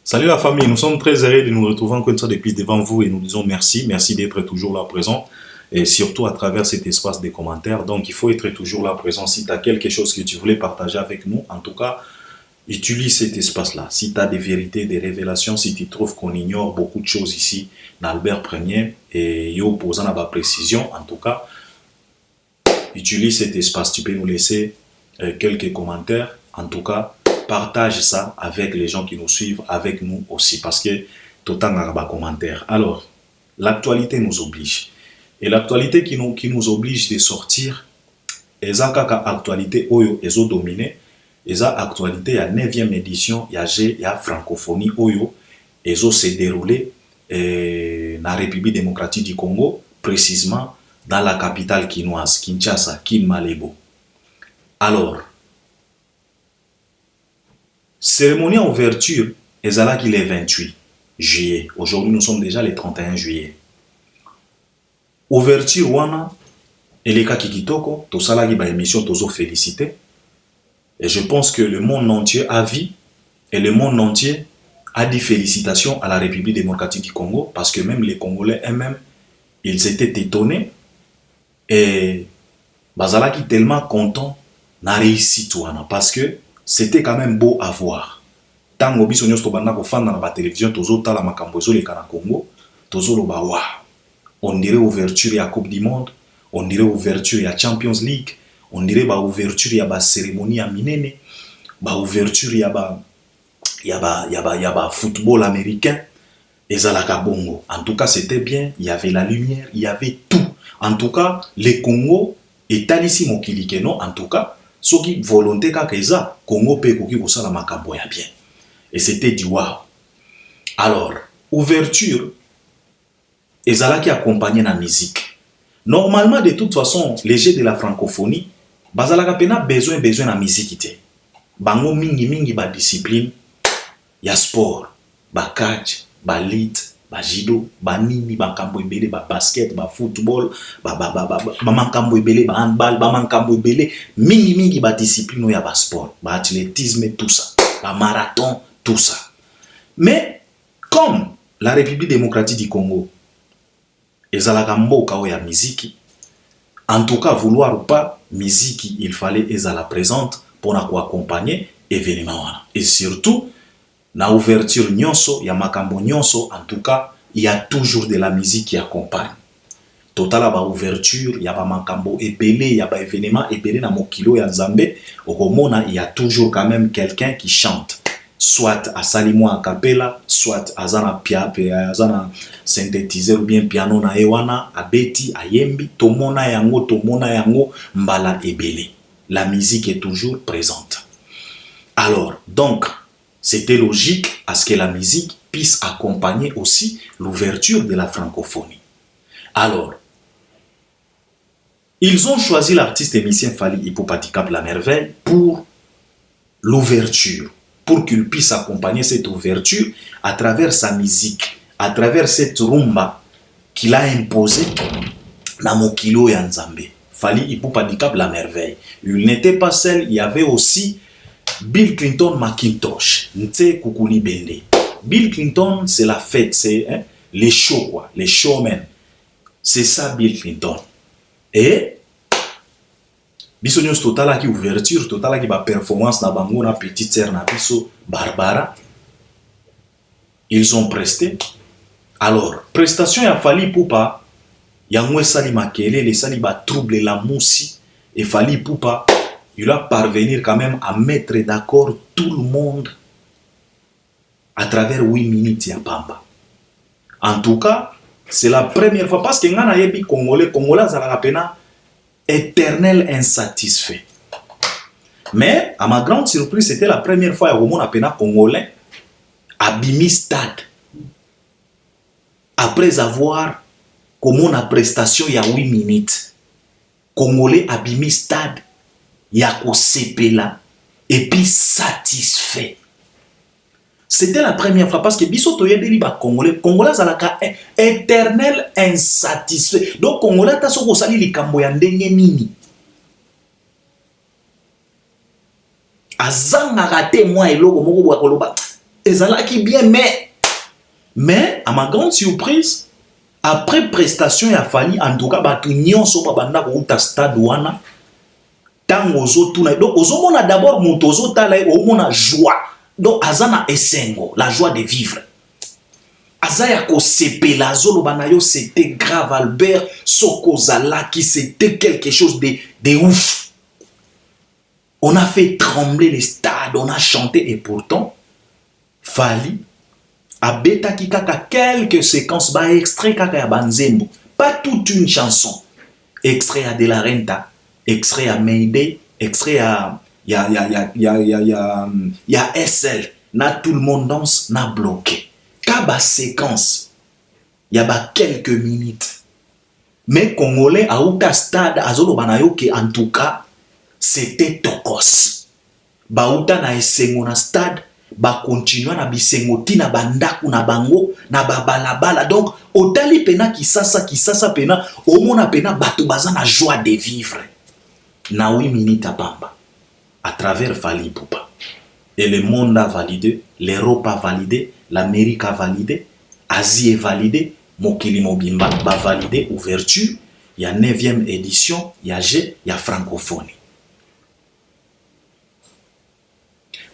Salut la famille, nous sommes très heureux de nous retrouver encore une fois depuis devant vous et nous disons merci, merci d'être toujours là présent et surtout à travers cet espace des commentaires. Donc il faut être toujours là présent. Si tu as quelque chose que tu voulais partager avec nous, en tout cas, utilise cet espace-là. Si tu as des vérités, des révélations, si tu trouves qu'on ignore beaucoup de choses ici dans Albert Premier et yo posant à ma précision, en tout cas, utilise cet espace. Tu peux nous laisser quelques commentaires, en tout cas. Partage ça avec les gens qui nous suivent, avec nous aussi, parce que tout le temps, on a des commentaires. Alors, l'actualité nous oblige. Et l'actualité qui nous oblige de sortir, et ça, actualité, oyo, et dominé, et ça, actualité, il y a 9e édition, il y a francophonie, oyo, et ça s'est déroulé dans la République démocratique du Congo, précisément dans la capitale quinoise, Kinshasa, Kinmalebo. Alors, cérémonie en ouverture, ezala qui est 28 juillet. Aujourd'hui, nous sommes déjà le 31 juillet. Ouverture, wana, eleka kikitoko, tosala ki ba émission, tozo félicité. Et je pense que le monde entier a vu et le monde entier a dit félicitations à la République démocratique du Congo parce que même les Congolais eux-mêmes, ils étaient étonnés et bazala qui tellement content na réussite wana parce que c'était quand même beau à voir. Tant que nous avons dans la télévision, Congo, on dirait ouverture de la Coupe du Monde, on dirait ouverture de la Champions League, on dirait ouverture de la cérémonie à Minene, ouverture de la football américain, et Zalaka Bongo. En tout cas, c'était bien, il y avait la lumière, il y avait tout. En tout cas, le Congo est ici mon kilikeno, en tout cas, ce qui volonté kakaisa Congo pe koki kosala makambo ya bien et c'était du wow. Alors ouverture ezala qui accompagné la musique. Normalement de toute façon les jeux de la francophonie bazala pena besoin na musique té. Bango mingi ba discipline ya sport, ba catch, ba lit, ba judo, ba nini, ba kambo ebele, ba basket, ba football, ba mankambo ebele, ba handball, ba mankambo ebele, mingi ba discipline ya ba sport, ba athlétisme, tout ça, ba marathon, tout ça. Mais comme la République démocratique du Congo ezalaka mboka ya musique, en tout cas vouloir ou pas, musique il fallait ezala présente pour accompagner événement. Et surtout na ouverture nyonso, ya makambo nyonso, en tout cas, il y a toujours de la musique qui accompagne. Total ba ouverture, ya ba makambo ebele, ya ba événement ebele na mokilo ya Nzambe, okomona il y a toujours quand même quelqu'un qui chante. Soit à salimo a cappella, soit à zana azana synthétiseur ou bien piano na ewana, a beti, a yembi, tomona yango, mbala ebele. La musique est toujours présente. Alors, donc, c'était logique à ce que la musique puisse accompagner aussi l'ouverture de la francophonie. Alors, ils ont choisi l'artiste émissien Fally Ipupa Dicap La Merveille pour l'ouverture, pour qu'il puisse accompagner cette ouverture à travers sa musique, à travers cette rumba qu'il a imposée dans Mokilo ya Nzambe. Fally Ipupa Dicap La Merveille. Il n'était pas seul, il y avait aussi Bill Clinton Macintosh, Nte Kukuli Bende. Bill Clinton, c'est la fête, c'est les shows, quoi, les showmen. C'est ça, Bill Clinton. Et, bisognos totala qui ouverture, totala qui ba performance na bango na petite sœur na biso, Barbara. Ils ont presté. Alors, prestation ya Fally Ipupa, yangwe sali makele, les sali ba trouble la moussi, et Fally Ipupa, il a parvenir quand même à mettre d'accord tout le monde à travers 8 minutes ya pamba. En tout cas, c'est la première fois parce que ngana yebi Congolais zalaka pena éternel insatisfait. Mais à ma grande surprise, c'était la première fois que mon pena Congolais abimi stade. Après avoir comme on a prestation il y a 8 minutes. Congolais abimi stade. Yako sepela et puis satisfait. C'était la première fois parce que biso toyebeli ba Congolais zalaka éternel insatisfait. Donc Congolais ta soko sali likambo ya ndenge nini. Azanga raté moi eloko moko bwa koloba ezalaki bien, mais à ma grande surprise, après prestation ya Fally, en tout cas bato nyonso babanda ko uta stade wana tango ozotuna. Donc ozomona d'abord moto ozotala omona joie, donc azana esengo, la joie de vivre, azaya ko sepela zoloba na yo, c'était grave Albert Sokozala qui c'était quelque chose de ouf. On a fait trembler les stades, on a chanté, et pourtant Fally abetaki kaka quelques séquences, ba extrait kaka ya banzembo, pas toute une chanson, extrait à De La Renta, extrait à Mayday, extrait à SL, na tout le monde danse, na bloqué. Kaba séquence, y a ba quelques minutes. Mais Congolais à outa stade azolo banayo que en tout cas c'était tokos. Ba outa na esengo na stade, ba continue na bisengo tina bandaku na bango na babalabala. Donc otali pena kisasa pena omona pena bato baza na joie de vivre. Na 8 minutes à Bamba à travers Fally Ipupa. Et le monde a validé, l'Europe a validé, l'Amérique a validé, Asie est validé, Mokili Mobimba va valider ouverture. Il y a 9e édition, il y a G, il y a francophonie.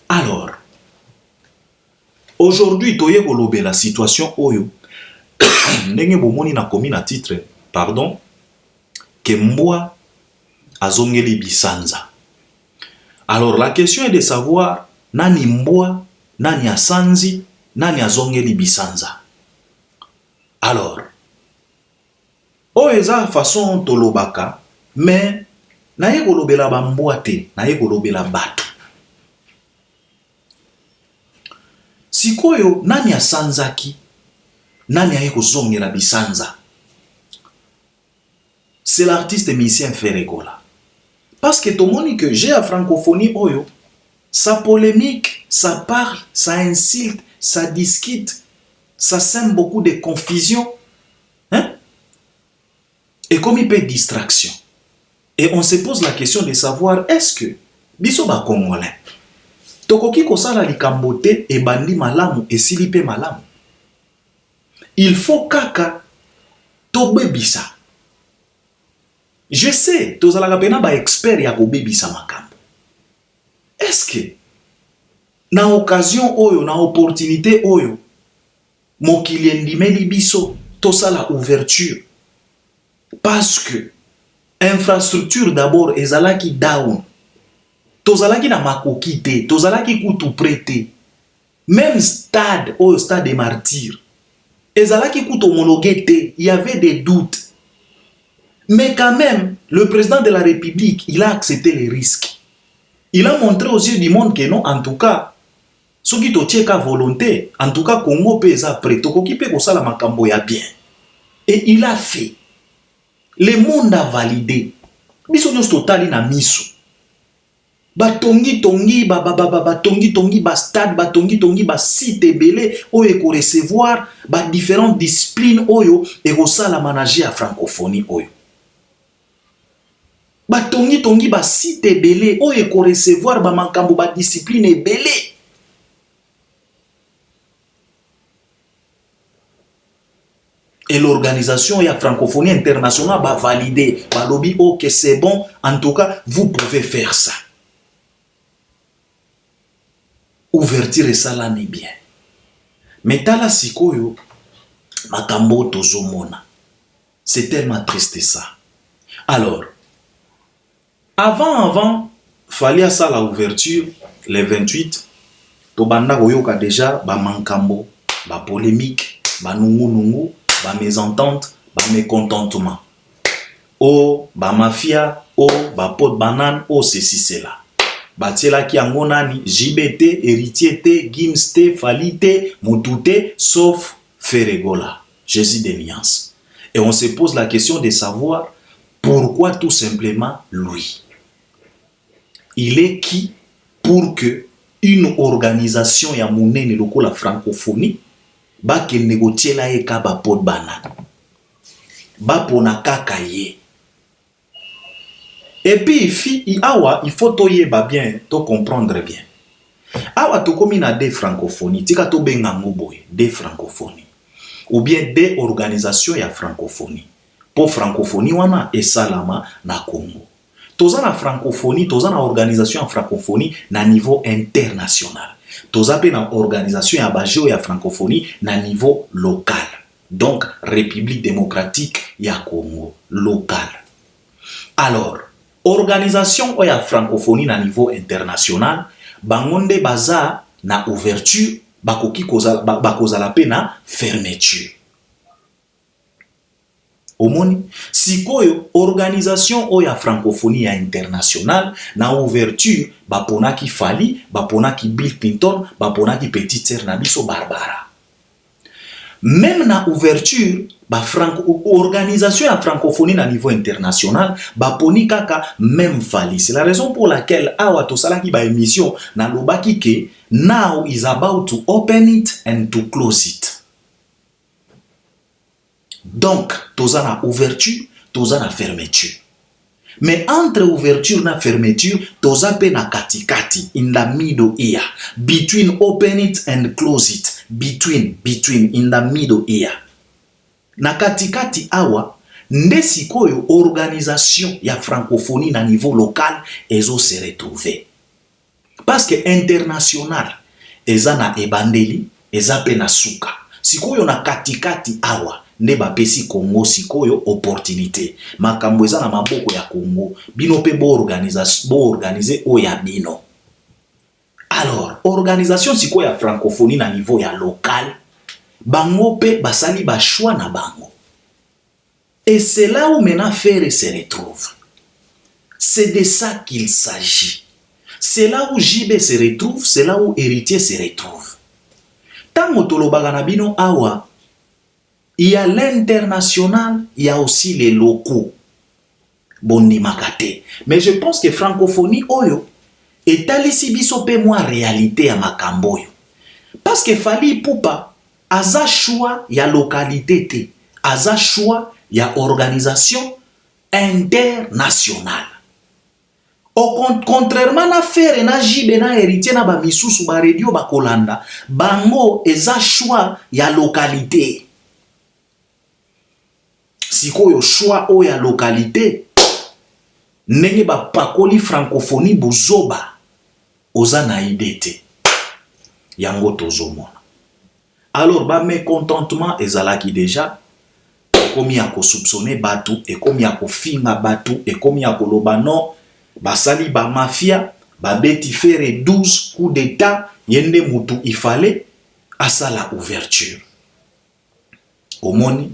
Alors, aujourd'hui, toye kolobe la situation oyo. Ndenge bomoni na komi na titre, pardon, que Mbwa azongeli bisanza. Alors, la question est de savoir, nani Mbwa, nani asanzi, nani azongeli bisanza. Alors, eza façon tolobaka, mais naye kolobela ba Mbwa te, naye kolobela bato. Sikoyo nani asanzaki, nani aye kozongela bisanza. C'est l'artiste musicien Feregola. Parce que tout le monde que j'ai à francophonie oyo, ça polémique, ça parle, ça insulte, ça discute, ça sème beaucoup de confusion. Hein? Et comme il peut distraction. Et on se pose la question de savoir, est-ce que biso ba Congolais tokoki kosala likambote e bandi malamu e silipe malamu? Il faut kaka tobebisa. Je sais, tozalaka pena ba expert ya kobebisa makambo. Est-ce que na occasion oyo, na opportunité oyo, mokili endimeli biso tosala ouverture? Parce que infrastructure d'abord ezalaki down. Tozalaki na makoki te, tozalaki kutu prêté. Même stade, au stade des martyrs, ezalaki kutu homologué te, il y avait des doutes. Mais quand même, le président de la République, il a accepté les risques. Il a montré aux yeux du monde que non, en tout cas, ce qui est volonté, en tout cas, Congo pesa prêt, tokoki pe kosala makambo ya bien. Et il a fait. Le monde a validé. Biso nyos totali na miso. Batongi ba stade, batongi ba site belé oyo ko recevoir ba différentes disciplines oyo et ko sala manager à francophonie oyo. Batongi ba site belé oyo ko recevoir ba makambo ba discipline belé. Et l'organisation et la francophonie internationale va valider, va lobby, ok, c'est bon, en tout cas, vous pouvez faire ça. Ouverture et ça là n'est bien. Mais tala sikoyo, makambo tozomona. C'est tellement triste ça. Alors, avant, fallait ça la ouverture, les 28, tobanda goyoka déjà, ba mankambo, ba polémique, ba nungu, ba mésentente, ba mécontentement. Oh, ba mafia, oh, ba pot de banane, oh, ceci, cela. Batiela ki yango nani, JBT, héritier T, Gims T, Fally T, Moutou T, sauf Feregola, Jésus des nuances. Et on se pose la question de savoir pourquoi tout simplement lui. Il est qui pour que une organisation ya monene loko la francophonie ba ke négocier la eka ba pot banane ba pona kaka ye. Et puis il faut toyer bien, to comprendre bien. Awa tokomi na des francophonie, tika to benga ngoboye, des francophonie. Ou bien des organisations ya francophonie. Pour francophonie wana esalama na Congo. Toza na francophonie, toza na organisation ya francophonie na niveau international. Toza pe na organisation ya bajeo ya francophonie na niveau local. Donc, République démocratique ya Congo, local. Alors, organisation ya francophonie na niveau international, bangonde baza na ouverture, bakozala pe na fermeture. Omoni, sikoyo organisation oya francophonie ya international na ouverture baponaki Fali, baponaki Bill Clinton, baponaki petite sœur na biso Barbara. Même na ouverture organisation ya francophonie na niveau international baponi kaka même Fali. C'est la raison pour laquelle awa tosalaki ba émission na lobaki ke now is about to open it and to close it. Donc, toza na ouverture, toza na fermeture. Mais entre ouverture na fermeture, toza pe na katikati, in the middle here. Between open it and close it. Between, in the middle here. Na katikati awa, nde sikoyo organisation ya francophonie na niveau local ezo se retrouver. Parce que international, eza na ebandeli, eza pe na suka. Sikoyo na katikati awa, nde bapesi Congo sikoyo opportunité. Makambo eza na maboko ya Congo. Bino pe bo organiser oya bino. Alors, organisation sikoyo ya francophonie na niveau ya local, bango pe basali ba choix na bango. Et c'est là où maintenant Ferré se retrouve. C'est de ça qu'il s'agit. C'est là où JB se retrouve, c'est là où Héritier se retrouve. Tango tolobaka na bino awa, il y a l'international, il y a aussi les locaux. Bondi makate. Mais je pense que francophonie oyo etalisi biso pe moi réalité ya makambo oyo. Parce que Fali Ipupa aza choix ya localité te, aza choix ya organisation internationale. Contrairement na Ferré na Jibe na Héritier na ba misusu ba radio ba kolanda, bango eza choix ya localité. Sikoyo choix o ya localité, ndenge ba pakoli francophonie bozoba oza na idete yango tozomona. Alors ba mécontentement ezalaki déjà, ekomi ya ko soupçonner batu, ekomi ya ko finga batu, ekomi ya ko loba non, basali ba mafia, ba beti Ferré 12 coups d'état, yende mutu il fallait asala ouverture. Omoni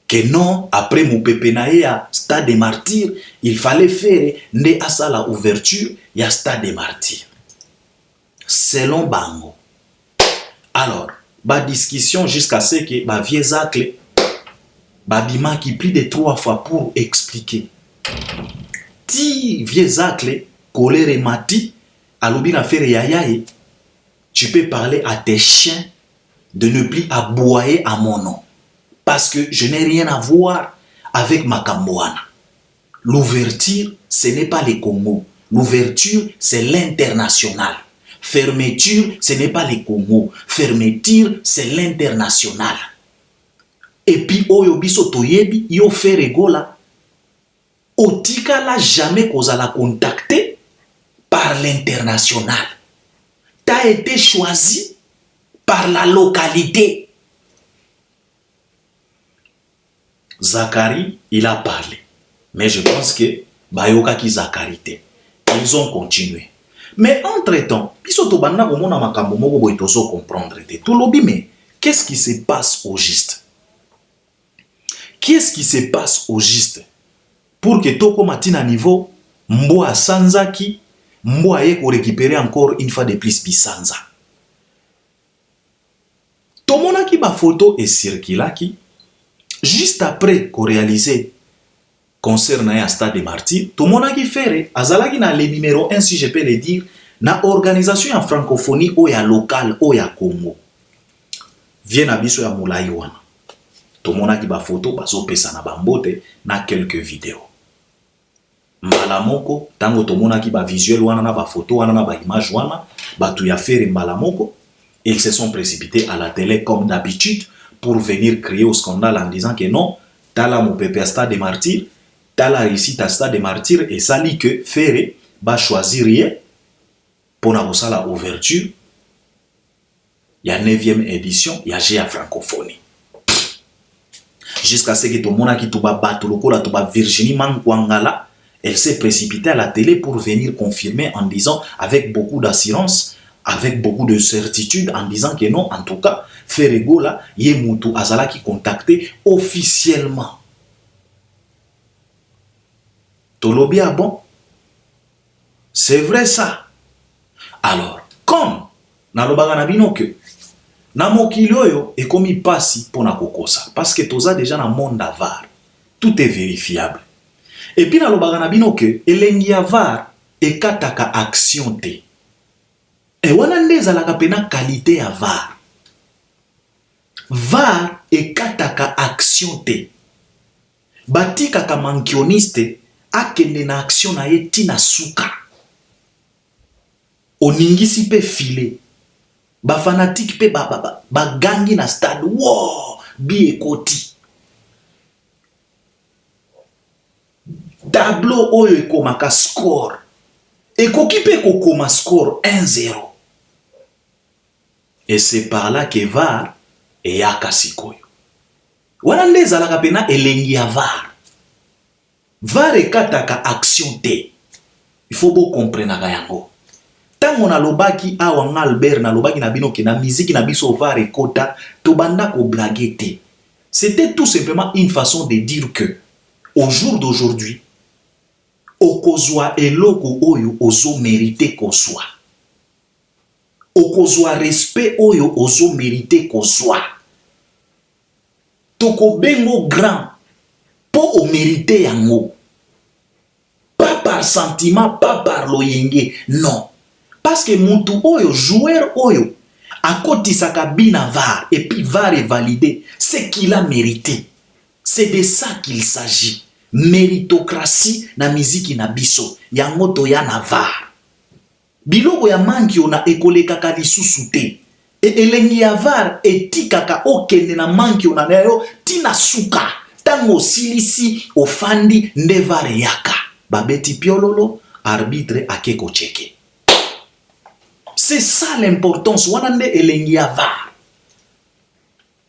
que non, après Moupépé nae à Stade des Martyrs, il fallait faire ne à la ouverture, il y a Stade des Martyrs. Selon Bango. Alors, ba discussion jusqu'à ce que ba viezacle, ba bima qui plie de 3 fois pour expliquer. Ti viezacle, colère et mati, alobina faire yayaye, tu peux parler à tes chiens de ne plus aboyer à mon nom. Parce que je n'ai rien à voir avec Makamboana. L'ouverture, ce n'est pas les Congo. L'ouverture, c'est l'international. Fermeture, ce n'est pas les Congo. Fermeture, c'est l'international. Et puis, oyo biso toyebi, yo Ferré gola. Otika la jamais qu'on a la contacté par l'international. T'as été choisi par la localité. Zakari, il a parlé. Mais je pense que Bayoka ki Zakari te. Ils ont continué. Mais entre-temps, biso banda komona makambo moko boy tozo comprendre te. Tout lobi, mais qu'est-ce qui se passe au juste? Qu'est-ce qui se passe au juste? Pour que toko matina niveau mboa sanzaki, mboa ye ko récupérer encore une fois de plus bisanza. Tomona ki ba photo et circulaki. Juste après qu'on réalise concert na Stade des Martyrs, tout le monde qui fait azalaki na le numéro 1 si je peux le dire na organisation en francophonie ou ya local ou ya Congo. Vient na biso ya mulai wana. Tout le monde qui ba photo bazo pesa na bambote na quelques vidéos. mbala moko tango tomonaki ba visuel wana na ba photo wana na ba image wana batu ya faire mbala moko, ils se sont précipités à la télé comme d'habitude pour venir créer au scandale en disant que non, tala mon pépé à Stade des Martyrs, tala réussite à Stade des Martyrs, et ça dit que Ferré va choisir rien pour la ouverture. Il y a 9e édition, il y a GA francophonie. Jusqu'à ce que tout le monde qui touba Batuloko, la touba Virginie Mankwangala, elle s'est précipitée à la télé pour venir confirmer en disant avec beaucoup d'assurance, avec beaucoup de certitude, en disant que non, en tout cas, Ferrego là, Yemutu Azala qui contacté officiellement. Tolobia bon, c'est vrai ça. Alors, comme nalobaga na bino que na mokili oyo ekomi pasi pona kokosa parce que toza déjà na monde avar, tout est vérifiable. Et puis nalobaga na bino que elengi avar ekataka action te. Et wana nde ezalaka pena qualité ya var. Var ekataka action te. Batikaka mankioniste akende na action na ye tina suka. Oningisi pe file. Ba fanatique pe ba gangi na stade. Wow! Bi ekoti. Tableau oyo ekomaka score. Ekoki pe kokoma score 1-0. Et c'est par là que VAR et yaka sikoyo. Wana nde ezalaka pena elengi ya VAR. VAR ekataka action te. Il faut beau comprendre yango. Tango na lobaki awa nga Albert na lobaki na bino ke na musique na biso VAR ekota to banda ko blaguer te. C'était tout simplement une façon de dire que au jour d'aujourd'hui okozwa eloko oyo ozo mériter kozwa. Okozwa respect oyo ozo mériter kozwa. Toko bengo grand po o mériter yango. Pas par sentiment, pas par loyenge, non. Parce que mutu oyo, joueur oyo, à côté sa cabine VAR, et puis VAR est validé, c'est qu'il a mérité. C'est de ça qu'il s'agit. Méritocratie na musique na biso, yango to ya na VAR. Biloko ya manki ona ekole kaka lisusu te. E elengi ya VAR etikaka okende na manki ona nayo tina suka. Tango silisi ofandi nde VAR yaka. Babeti piololo, arbitre akeko cheke. C'est ça l'importance. Wana nde elengi ya VAR.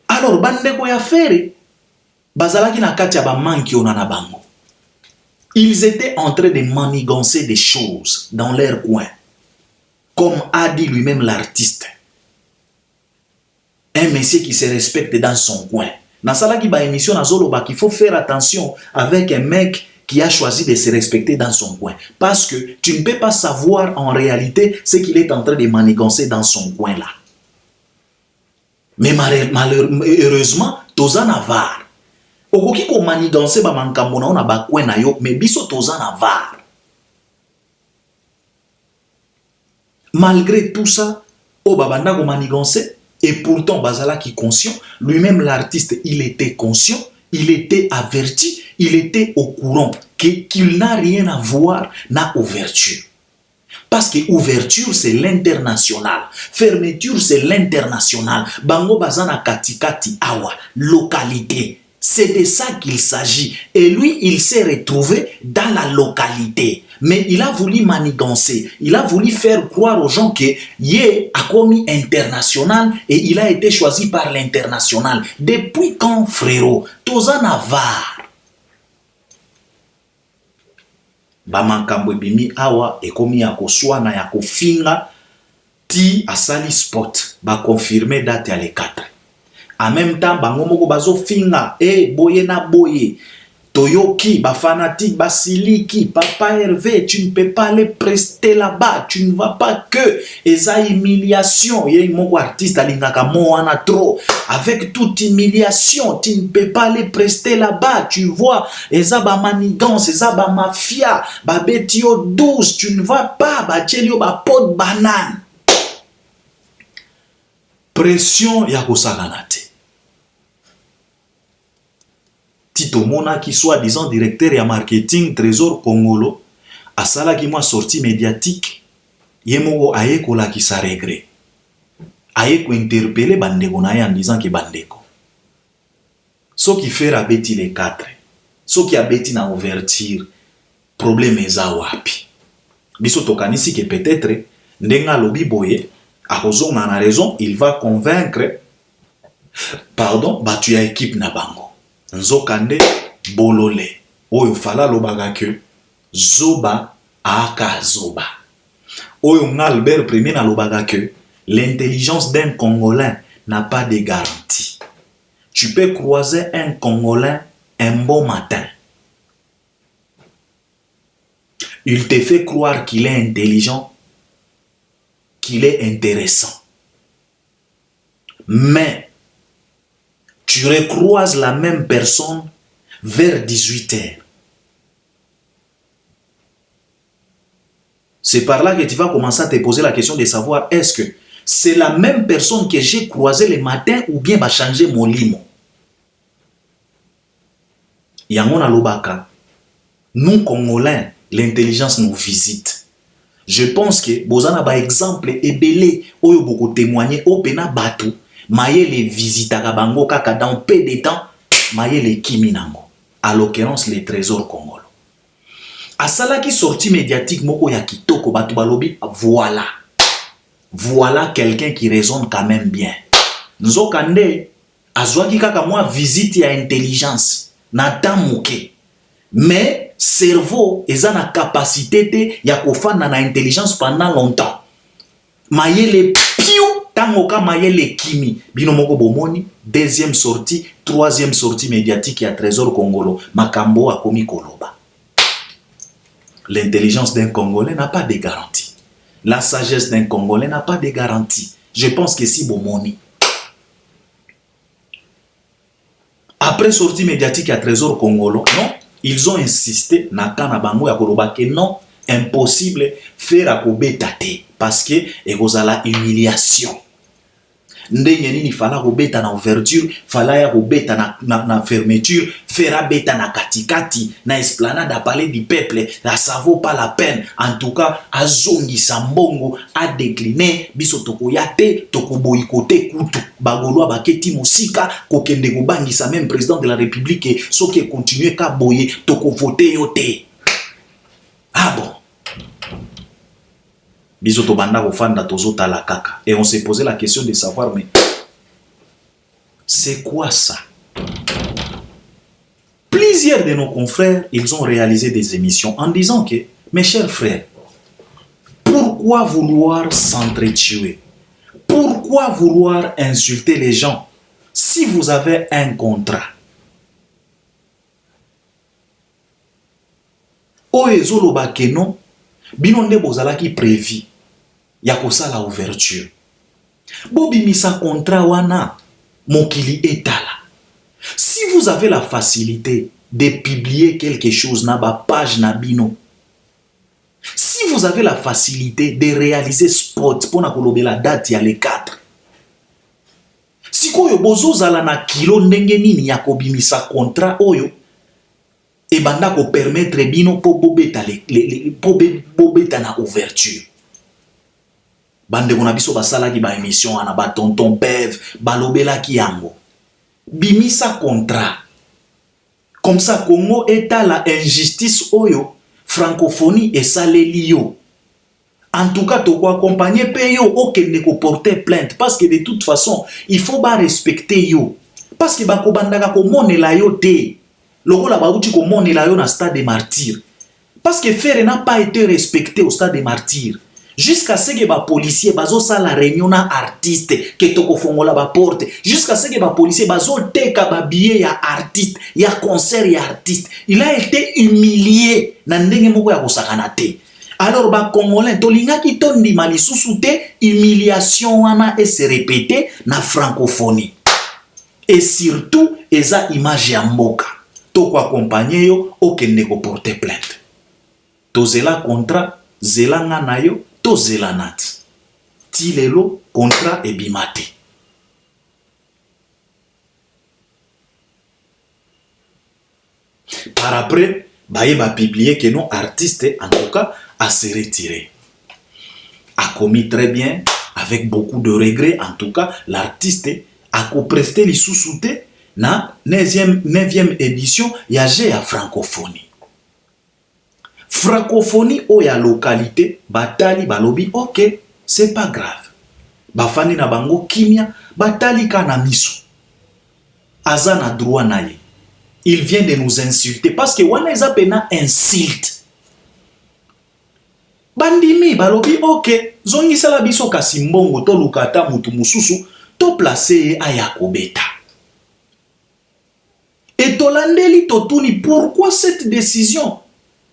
Alors bandeko ya fere bazalaki na kati ya ba manki ona na bango. Ils étaient en train de manigancer des choses dans leur coin. Comme a dit lui-même l'artiste. Un monsieur qui se respecte dans son coin. Dans ça qui ba émission na zolo ba qu'il faut faire attention avec un mec qui a choisi de se respecter dans son coin. Parce que tu ne peux pas savoir en réalité ce qu'il est en train de manigancer dans son coin là. Mais malheureusement, toza na VAR. Okoki ko manigancer ba mankambo na ona ba coin na yo, mais biso toza na VAR. Malgré tout ça, oh babanda ko manigancer, et pourtant Bazala qui conscient, lui-même l'artiste, il était conscient, il était averti, il était au courant qu'il n'a rien à voir na ouverture. Parce que ouverture c'est l'international, fermeture c'est l'international. Bango bazana katikati awa, localité. C'est de ça qu'il s'agit. Et lui, il s'est retrouvé dans la localité. Mais il a voulu manigancer. Il a voulu faire croire aux gens que Yé a commis international et il a été choisi par l'international. Depuis quand, frérot? Tozana VAR. Bamankambo bimi awa ekomi ya koswana ya kofinga ti asali spot ba confirmer date ya le 4. En même temps bango moko bazo finga boye na boye toyoki ba fanatique basiliki papa Hervé, tu ne peux pas aller prester là-bas, tu ne vas pas que eza humiliation ye moko artiste alingaka moana trop avec toute humiliation tu ne peux pas aller prester là-bas, tu vois eza ba manigance eza ba mafia ba betio 12 tu ne vas pas ba tchelio ba pot banane. Pression ya kosakana te. Tito Mona qui soit disant directeur et marketing Trésor Congolo asala ki moi sortie médiatique yemoko aye kola ki sa regret aye ko interpeller bandeko na en disant que bandeko so qui fait abeti les 4 so qui abeti na ouverture problème eza wapi biso tokanisi que peut-être ndenga lobi boye akozonga na raison il va convaincre pardon batu ya équipe na bango nzokande bolole oyo fala lobaka que zoba aka zoba oyo nga Albert Premier na lobaka que l'intelligence d'un Congolais n'a pas de garantie. Tu peux croiser un Congolais un bon matin. Il te fait croire qu'il est intelligent, qu'il est intéressant. Mais tu recroises la même personne vers 18h. C'est par là que tu vas commencer à te poser la question de savoir est-ce que c'est la même personne que j'ai croisé le matin ou bien va changer mon limo. Yango na lobaka. Nous Congolais, l'intelligence nous visite. Je pense que bozana ba exemple ebele oyo boko témoigner au pena batu maye les visitaka bango kaka dans peu de temps maye les kiminango. À l'occurrence les trésors congolais. Asala qui sortie médiatique moko ya kitoko batu balobi voilà. Voilà quelqu'un qui raisonne quand même bien. Nzokande azwaki kaka moi visite ya intelligence na tamuke. Mais cerveau eza na capacité te ya kofanda na intelligence pendant longtemps. Mayele piou tangoka mayele kimi bino moko bomoni deuxième sortie, troisième sortie médiatique ya Trésor Congolo makambo akomi koloba. L'intelligence d'un Congolais n'a pas de garantie. La sagesse d'un Congolais n'a pas de garantie. Je pense que si bomoni. Après sortie médiatique à Trésor Congolo, non, ils ont insisté na kana bango ya koloba que non, impossible faire akobetate parce que ekozala humiliation. Ndenge nini fala kobeta na ouverture, fala ya kobeta na fermeture, fera beta na katikati, na esplanade à palais du peuple, ça vaut pas la peine. En tout cas, azongi sambongo a décliné, biso toko yate, toko boykote kutu, bagolwa baketi musika, kokende kobangisa même président de la République, soki continue ka boye, toko voter yote. Ah bon? Bisoto banda kofanda tozota la kaka. Et on s'est posé la question de savoir, mais c'est quoi ça? Plusieurs de nos confrères, ils ont réalisé des émissions en disant que, mes chers frères, pourquoi vouloir s'entretuer? Pourquoi vouloir insulter les gens si vous avez un contrat? Oezolo bakeno, binonde bozala ki prévu. Yakosa la ouverture. Bobi misa contrat wana mokili etala. Si vous avez la facilité de publier quelque chose na ba page na bino, si vous avez la facilité de réaliser spot pour na kolobela date ya le 4, si koyo bozo zala na kilo ndenge nini ya kobimisa contrat oyo e banda ko permettre bino po bobeta bobeta na ouverture. Bande kona biso basala ki ba émission ana ba tonton Bev balobela ki yango bimisa contrat comme ça Congo est la injustice oyo francophonie et saleli yo. En tout cas to ko accompagner pe yo okende ko porter plainte parce que de toute façon il faut ba respecter yo parce que ba ko bandaka ko monela yo te lokola ba uti ko monela yo na stade des martyrs parce que Ferre n'a pas été respecté au stade des martyrs. Jusqu'à ce que les policiers bazo sa la réunion na artiste que toko fongola ba porte jusqu'à ce que les policiers bazo teka ba billet ya artiste ya concert ya artiste il a été humilié na ndenge moko ya kosakana te. Alors ba congolais tolinga ki tondi mali susute humiliation wana et se répéter na francophonie et surtout eza image ya mboka toko accompagner yo okende ko porter plainte tozela contrat zelanga na yo to zelanat ti lelo contrat ebimate. Par après baye ba publier que non artiste en tout cas a se retiré, a commis très bien avec beaucoup de regrets. En tout cas l'artiste a co-presté les sous-soutés na 9e édition ya GEA francophonie. Francophonie ou ya localité batali balobi ok c'est pas grave, bafani na bango kimia batali kana miso azana droit na ye. Il vient de nous insulter parce que wana eza pena insulte. Bandimi balobi ok zongisela biso kasi mbongo to lukata mutu mususu to placer aya kobeta. Et tolandeli totuni pourquoi cette décision?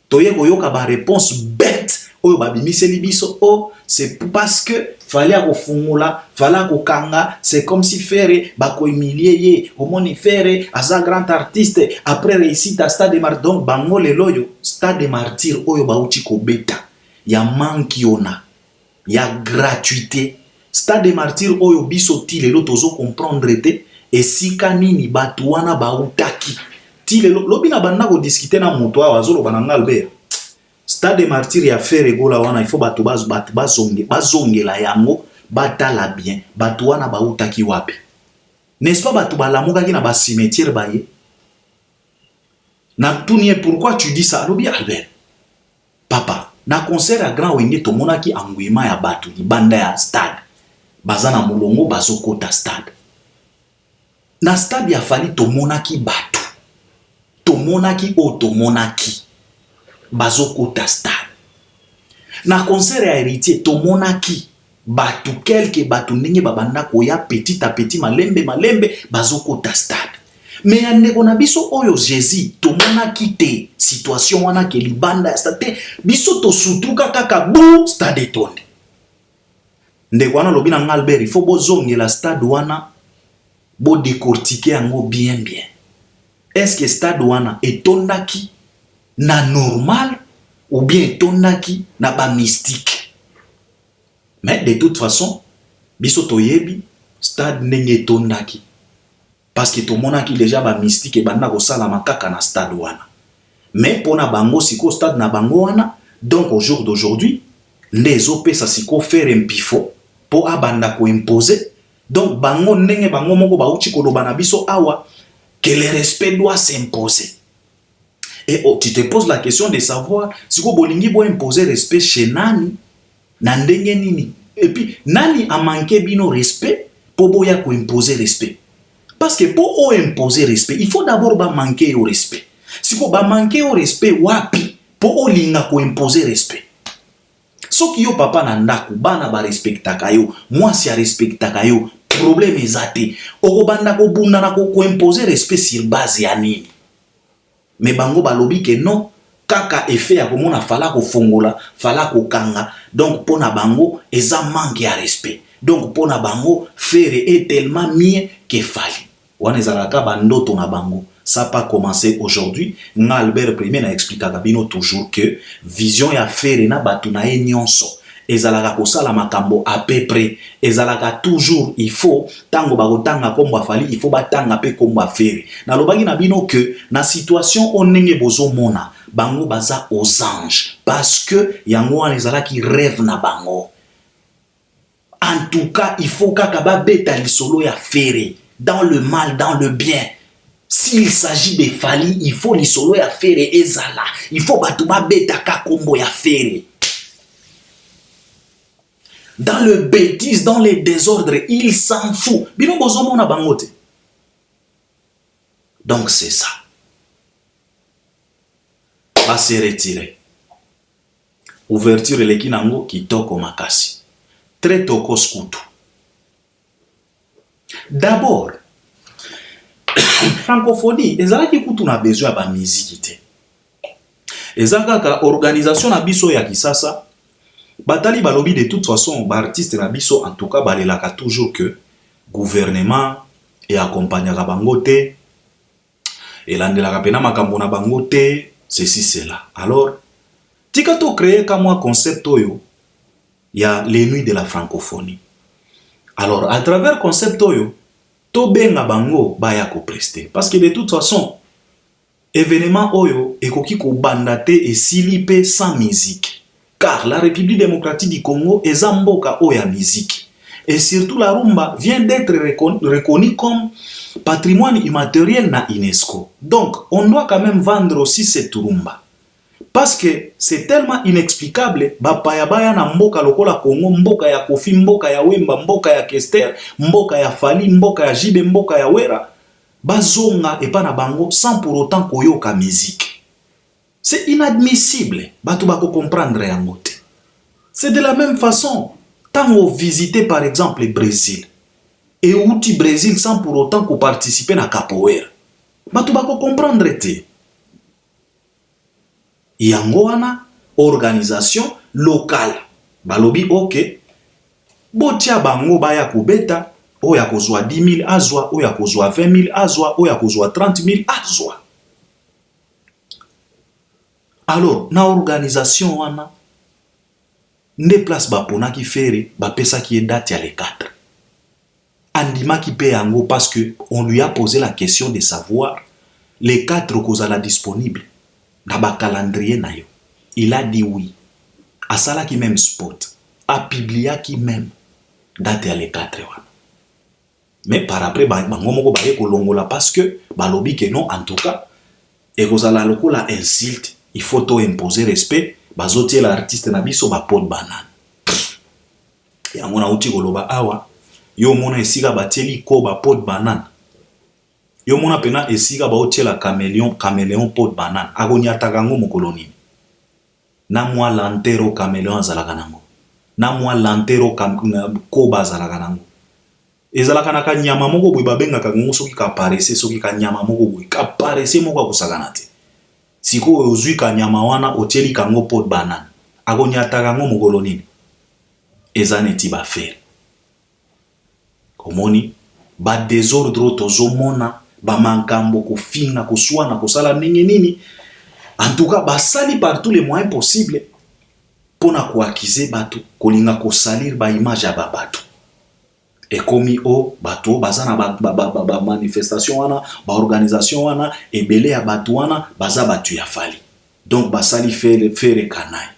Toye koyoka ba réponse bête oyo babimiseli biso oh c'est parce que fallait kofungula fallait kokanga, c'est comme si faire bako humilier ye omoni faire aza grand artiste après réussite à Stade des Martyrs. Donc bango lelo yo Stade des Martyrs oyo bauti kobeta ya manki ona ya gratuité. Stade des Martyrs oyo biso ti lelo tozo comprendre te esika nini batu wana bautaki ti lelo lobi na banda ko discuter na moto awa azolo bananga Albert. Stade des Martyrs ya faire gola wana il faut batu bazongela yango batala bien batu wana bautaki wapi, n'est-ce pas? Batu balamukaki na ba cimetière baye na tunie. Pourquoi tu dis ça? Lobi Albert papa na concert à Grand Wenge tomonaki angwima ya batu di banda ya stade bazana mulongo bazokota stade na stade ya fali tomonaki batu tomonaki o tomonaki bazokota stade na concert ya héritier tomonaki batu kelke batu ndenge babanda koya petit à petit malembe bazokota stade. Mais andeko na biso oyo Jésus tomonaki te situation wana ke libanda ya stade biso to sutuka kaka bu stade etonde. Ndeko wana lobi na Albert il faut bozongela stade wana bo décortiquer yango bien. Est-ce que stade wana etondaki na normal ou bien etondaki na ba mystique? Mais de toute façon biso toyebi stade ndenge etondaki parce que tomonaki déjà ba mystique e banda ko sala makaka na stade wana. Mais pona bango siko stade na bango wana, donc au jour d'aujourd'hui les opesa siko faire un pifo po abanda ko imposer. Donc bango ndenge bango moko bauchi koloba na biso awa que le respect doit s'imposer. Et oh, tu te poses la question de savoir si ko bolingi bo imposer respect chez nani na ndenge nini. Et puis nani a manqué bino respect po boya ko imposer respect. Parce que pour imposer respect, il faut d'abord manquer au respect. Si vous manquer au respect, wapi pour olinga ko imposer respect. So ki yo papa na ndaku bana ba respectaka yo, moi si a respectaka yo, problème ezate. Oko banda ko bunda na ko imposer respect sur base ya nini. Mais bango balobi que non, kaka effet ya komona fala ko fongola, fala ko kanga. Donc pona bango eza manque ya respect. Donc pona bango faire est tellement mieux que fali. Wanezalaka bandoto na bango. Ça pas commencé aujourd'hui. Nga Albert Premier na expliqué bino toujours que vision ya faire na batu na nyonso. Ezalaka kosala makambo à peu près. Ezalaka toujours il faut tango bakotanga komba fali, il faut batanga pe komba faire. Na lobaki na bino que na situation onenge bozo mona bango baza aux anges parce que yango wanezalaki rêve na bango. En tout cas, il faut qu'akaba beta lisolo ya faire dans le mal, dans le bien. S'il s'agit de fali, il faut lisolo ya faire ezala. Il faut batuba beta ka kombo ya faire. Dans le bêtise, dans les désordres, il s'en fout. Bino bozomo na bangote. Donc c'est ça. Va se retirer. Ouverture lekinango kitoko makasi. Très toko skutu. D'abord, francophonie, ezalaki kutu na besoin ba musique te. Ezalaka organisation na biso ya kisasa, batali balobi de toute façon ba artiste na biso en tout cas balelaka toujours que gouvernement et accompagnera bango te, elandelaka pena makambo na bango te, ceci cela. Alors, tika to créer comme un concept oyo il y a les nuits de la francophonie. Alors, à travers concept oyo, to benga bango baya ko prester. Parce que de toute façon, événement oyo ekoki kobanda te esili pe sans musique. Car la République démocratique du Congo est mboka oya musique. Et surtout la rumba vient d'être reconnue comme patrimoine immatériel na UNESCO. Donc, on doit quand même vendre aussi cette rumba. Parce que c'est tellement inexplicable, bapaya na mboka lokola Congo, mboka ya Kofi, mboka ya Wemba, mboka ya Kester, mboka ya Fali, mboka ya Jibe, mboka ya Wera, bazonga epa na bango sans pour autant koyoka musique. C'est inadmissible, bato bako comprendre yango te. C'est de la même façon, tant on visite par exemple le Brésil, et outi Brésil sans pour autant qu'on participe na capoeira, bato bako comprendre te. Yango wana organisation locale balobi ok botia bango baya kubeta oya kozwa 10 000 azwa oya kozwa 20 000 azwa oya kozwa 30 000 azwa. Alors na organisation wana nde place bapona ki fere bapesa ki date ya le 4 andima ki pe yango parce que on lui a posé la question de savoir les 4 kozala disponible na ba calendrier na yo. Il a dit oui. Asala qui même spot. A publié qui même date ya le 4 wana. Mais par après bango moko baye kolongola parce que balobi que non en tout cas et kozala lokola insulte, il faut to imposer respect bazotie l'artiste na biso ba pot banane. Yango na uti koloba awa yo mona esika batieli ko ba pot banane. Yo mona pena esika ba otiela caméléon pot banane agonyata kango mokolo nini. Na mwa lantero caméléon azalaka nango. Na mwa lantero koba azalaka nango. Ezalaka na kanyama moko boye babengaka kango soki ka paresse soki kanyama moko boye ka paresse moko akusakana te. Siko ozwi kanyama wana otieli kango pot banane agonyata kango mokolo nini. Ezaneti ba faire. Komoni ba désordre tozomona ba mankambo kofinga koswana kosala nini. En tout cas, basali par tous les moyens possibles pour na koakize bato kolinga kosalir ba image ya bato. Et komi o bato bazana ba manifestation wana, ba organisation wana, ebele ya bato wana baza batu ya fali. Donc basali faire kanai.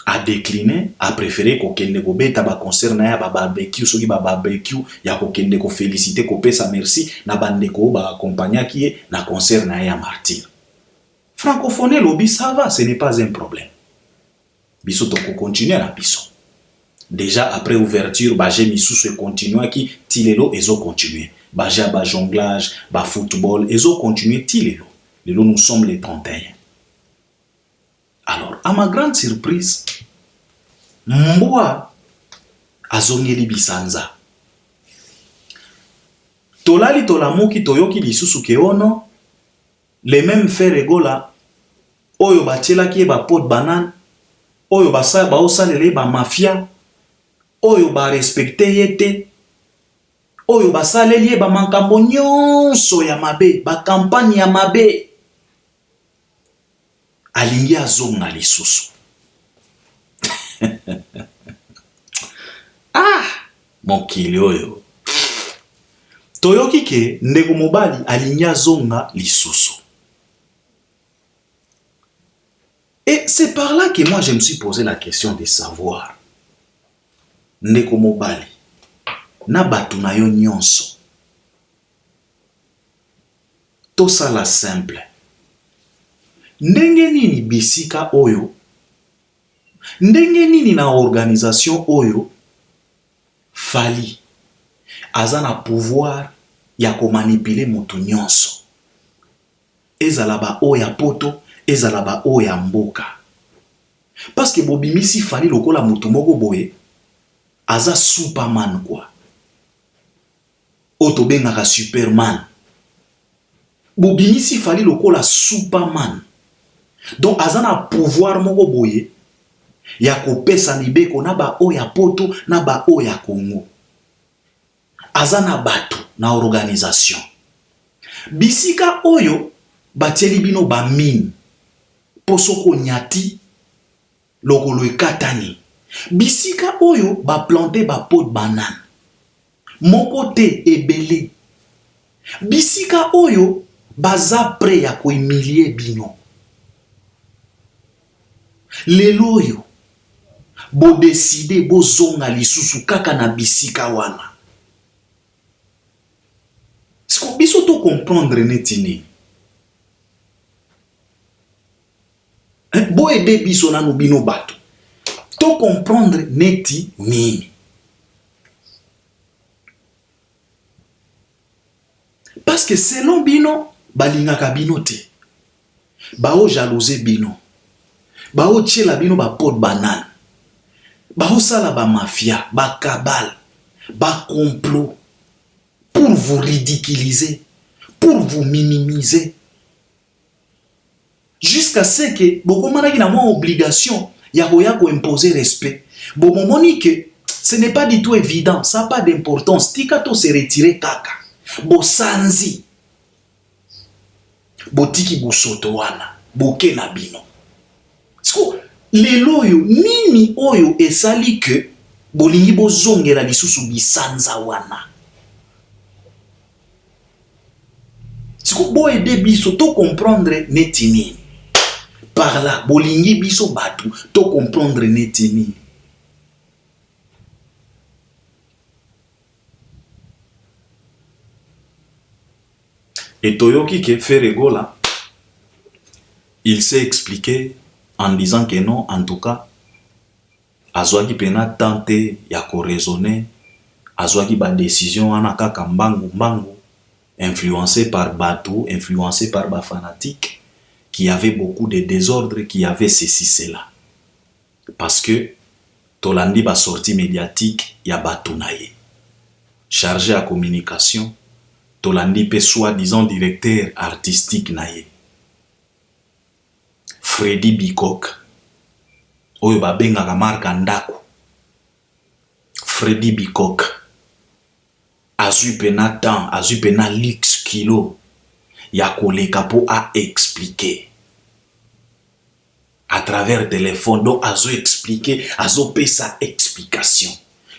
A décliné, a préféré ko kende ko beta ba concert na ya ba barbecue soki ba barbecue ya ko kende ko féliciter ko pesa merci na bande ko ba accompagner qui na concert na ya martyr. Francophonie lobby ça va, ce n'est pas un problème. Biso to ko continuer na biso. Déjà après ouverture ba j'ai misusu continuer qui tilelo ezo continuer. Ba j'ai ba jonglage, ba football ezo continuer tilelo. Lelo nous sommes les 31. Alors, à ma grande surprise, Mboa azongeli bisanza. Tolali tolamuki toyoki lisusu keono, les mêmes faits regola, oyo batiela ki ba pot banane, oyo ba osalele ba mafia, oyo ba respecte yete, oyo basaleli ba mankambo nyonso ya mabe, ba campagne ya mabe. Alingi azonga lisusu. Mokili oyo. Toyoki ke ndeko mobali alingi azonga lisusu. Et c'est par là que moi je me suis posé la question de savoir. Ndeko mobali na batu na yo nyonso. Tosala simple. Ndenge nini bisika oyo, ndenge nini na organisation oyo, fali, aza na pouvoir ya ko manipuler mutu nyonso. Ezala ba oya poto, ezala ba oya mboka. Parce que bobimisi fali lokola mutu moko boye, aza Superman quoi. Oto bengaka Superman. Bobimisi fali lokola Superman. Donc azana pouvoir moko boye ya kopesa mibeko na ba oya poto na ba oya Congo. Azana bato na organisation. Bisika oyo batieli bino ba mine posoko nyati lokolo ekatani. Bisika oyo ba planter ba pot banane. Moko te ebele. Bisika oyo baza prêt ya ko humilier bino. Lelo oyo bo décider bo zonga lisusu kaka na bisika wana. Siko biso to comprendre neti nini. Bo aider biso nanu bino bato. To comprendre neti nini. Parce que selon bino, balingaka bino te. Bao jalouse bino. Bao tchela bino ba pot banane. Bao sala ba mafia, ba cabale, ba complot. Pour vous ridiculiser, pour vous minimiser. Jusqu'à ce que, beaucoup manaki na moins obligation, yako imposer respect. Bon, momoni que ce n'est pas du tout évident, ça n'a pas d'importance. Tikato se retirer kaka. Bo sanzi. Bo tiki bo soto wana. Bo ke na bino. Sko, lelo oyo, nini oyo esali que, bolingi bo zongela lisusu bisanza wana. Sko, bo ede biso, to comprendre neti nini. Par là, bolingi biso batu, to comprendre neti nini. Et Toyoki qui fait Regola, il s'est expliqué en disant que non, en tout cas, Azwaki pena tenté ya ko raisonner, Azwaki ba décision anaka kambangu mbangu, influencé par Batou, influencé par ba fanatique, qui avait beaucoup de désordre, qui avait ceci, cela. Parce que Tolandi ba sortie médiatique, ya Batou naye. Chargé à communication, Tolandi pe soi-disant directeur artistique naye. Freddy Bikok. Oyo ba bengaka marka ndako. Freddy Bikok. Azui pena temps, azui pena lix kilo. Ya koleka po a expliquer. À travers téléphone, donc azo expliquer, azo pe sa explication.